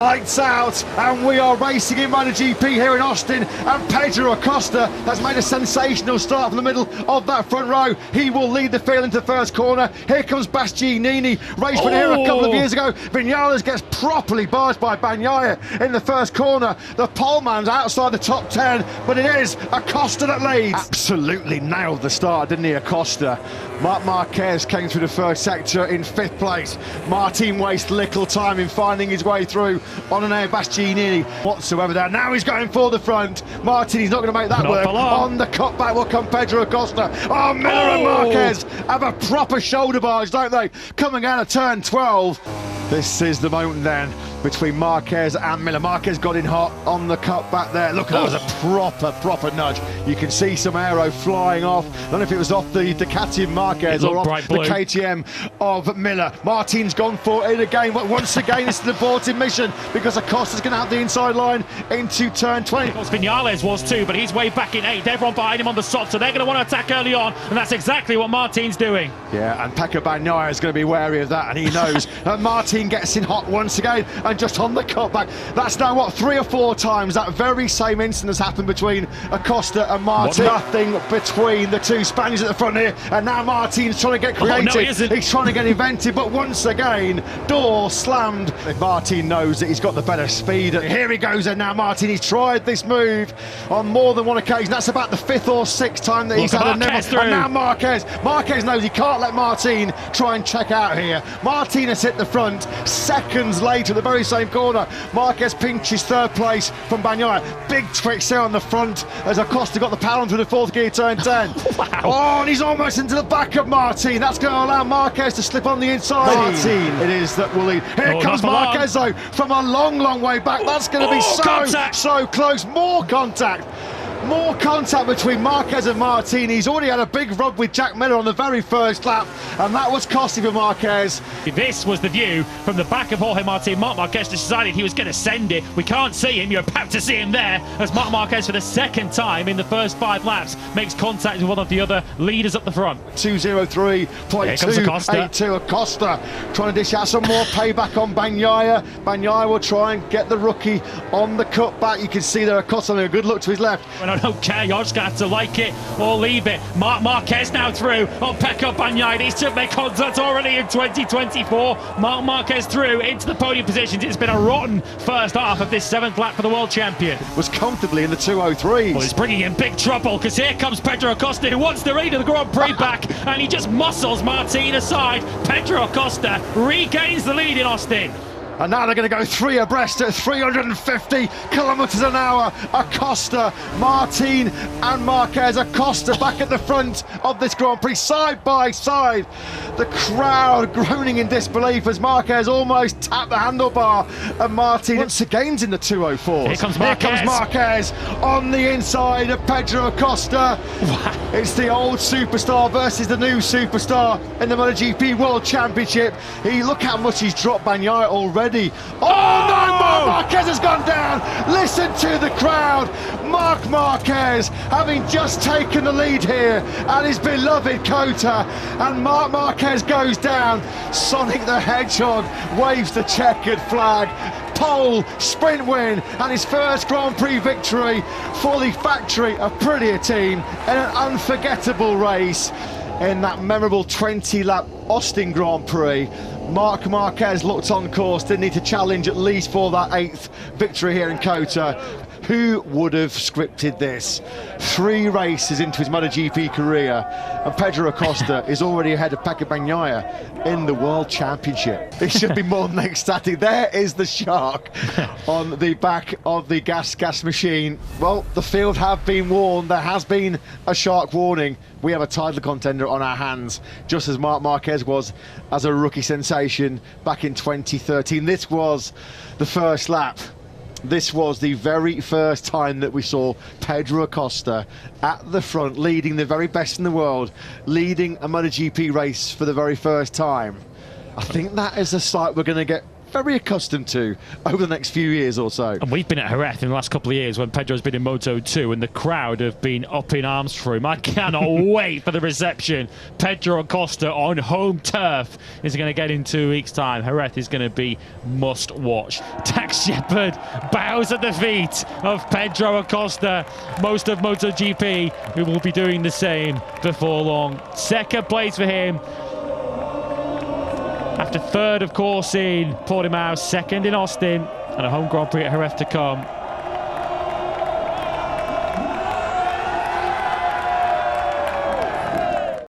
Lights out, and we are racing in MotoGP here in Austin, and Pedro Acosta has made a sensational start from the middle of that front row. He will lead the field into first corner. Here comes Bastianini, raced for here a couple of years ago. Vinales gets properly barged by Bagnaia in the first corner. The poleman's outside the top 10, but it is Acosta that leads. Absolutely nailed the start, didn't he, Acosta? Marquez came through the first sector in 5th place. Martin wastes little time in finding his way through on an air Bastianini whatsoever there. Now he's going for the front. Martin, he's not going to make that work. On the cutback will come Pedro Acosta. Oh, Miller and Marquez have a proper shoulder barge, don't they? Coming out of turn 12. This is the moment then between Marquez and Miller. Marquez got in hot on the cutback there. Look, that was a proper nudge. You can see some aero flying off. I don't know if it was off the Ducati of Marquez or off the KTM of Miller. Martin's gone for it again, but once again it's an aborted mission because Acosta's going to have the inside line into turn 20. Of course, Vinales was too, but he's way back in 8th. Everyone behind him on the soft, so they're going to want to attack early on, and that's exactly what Martin's doing. Yeah, and Pecco Bagnaia is going to be wary of that, and he knows. And Martin gets in hot once again, and just on the cutback. That's now, what, 3 or 4 times that very same incident has happened between Acosta and Martin. Nothing between the two Spaniards at the front here, and now Martin's trying to get creative. No, he isn't. He's trying to get inventive, but once again, door slammed. Martin knows that he's got the better speed. Here he goes, and now Martin, he's tried this move on more than one occasion. That's about the 5th or 6th time that he's had a nibble. And now Marquez knows he can't let Martin try and check out here. Martin has hit the front. Seconds later, the very same corner, Marquez pinches 3rd place from Bagnaia. Big tricks there on the front as Acosta got the power through the 4th gear, turn 10. Wow. Oh, and he's almost into the back of Martin. That's going to allow Marquez to slip on the inside. Martin, it is that will lead. Here comes Marquez though, from a long way back. That's going to be so close. More contact between Marquez and Martin. He's already had a big rub with Jack Miller on the very first lap, and that was costly for Marquez. This was the view from the back of Jorge Martin. Marc Marquez decided he was going to send it. We can't see him. You're about to see him there as Marc Marquez, for the 2nd time in the first 5 laps, makes contact with one of the other leaders up the front. 2:03.282. Acosta trying to dish out some more payback on Bagnaia. Bagnaia will try and get the rookie on the cutback. You can see there Acosta having a good look to his left. I don't care, you're just going to have to like it or leave it. Marquez now through on Pecco Bagnaia. These two make contact already in 2024. Marquez through into the podium positions. It's been a rotten first half of this 7th lap for the world champion. Was comfortably in the 2:03s. Well, he's bringing in big trouble because here comes Pedro Acosta, who wants the lead of the Grand Prix back, and he just muscles Martin aside. Pedro Acosta regains the lead in Austin. And now they're going to go 3 abreast at 350 kilometres an hour. Acosta, Martin and Marquez. Acosta back at the front of this Grand Prix, side by side. The crowd groaning in disbelief as Marquez almost tapped the handlebar. And Martin once again's in the 2:04s. Here comes Marquez on the inside of Pedro Acosta. Wow. It's the old superstar versus the new superstar in the MotoGP World Championship. Look how much he's dropped Bagnaia already. Oh no, Marquez has gone down. Listen to the crowd. Marc Marquez having just taken the lead here at his beloved C.O.T.A, and Marc Marquez goes down. Sonic the Hedgehog waves the checkered flag. Pole, sprint win, and his first Grand Prix victory for the factory of Prettier team in an unforgettable race in that memorable 20-lap Austin Grand Prix. Marc Marquez looked on course, didn't need to challenge at least for that 8th victory here in C.O.T.A. Who would have scripted this? 3 races into his MotoGP career, and Pedro Acosta is already ahead of Pecco Bagnaia in the World Championship. This should be more than ecstatic. There is the shark on the back of the gas machine. Well, the field have been warned. There has been a shark warning. We have a title contender on our hands, just as Marc Marquez was as a rookie sensation back in 2013. This was the first lap. This was the very first time that we saw Pedro Acosta at the front, leading the very best in the world, leading a MotoGP race for the very first time. I think that is a sight we're going to get very accustomed to over the next few years or so. And we've been at Jerez in the last couple of years when Pedro's been in Moto 2, and the crowd have been up in arms for him. I cannot wait for the reception Pedro Acosta on home turf is going to get in 2 weeks' time. Jerez is going to be must watch. Dax Shepard bows at the feet of Pedro Acosta. Most of MotoGP who will be doing the same before long. Second place for him. After third, of course, in Portimao, second in Austin, and a home Grand Prix at Jerez to come.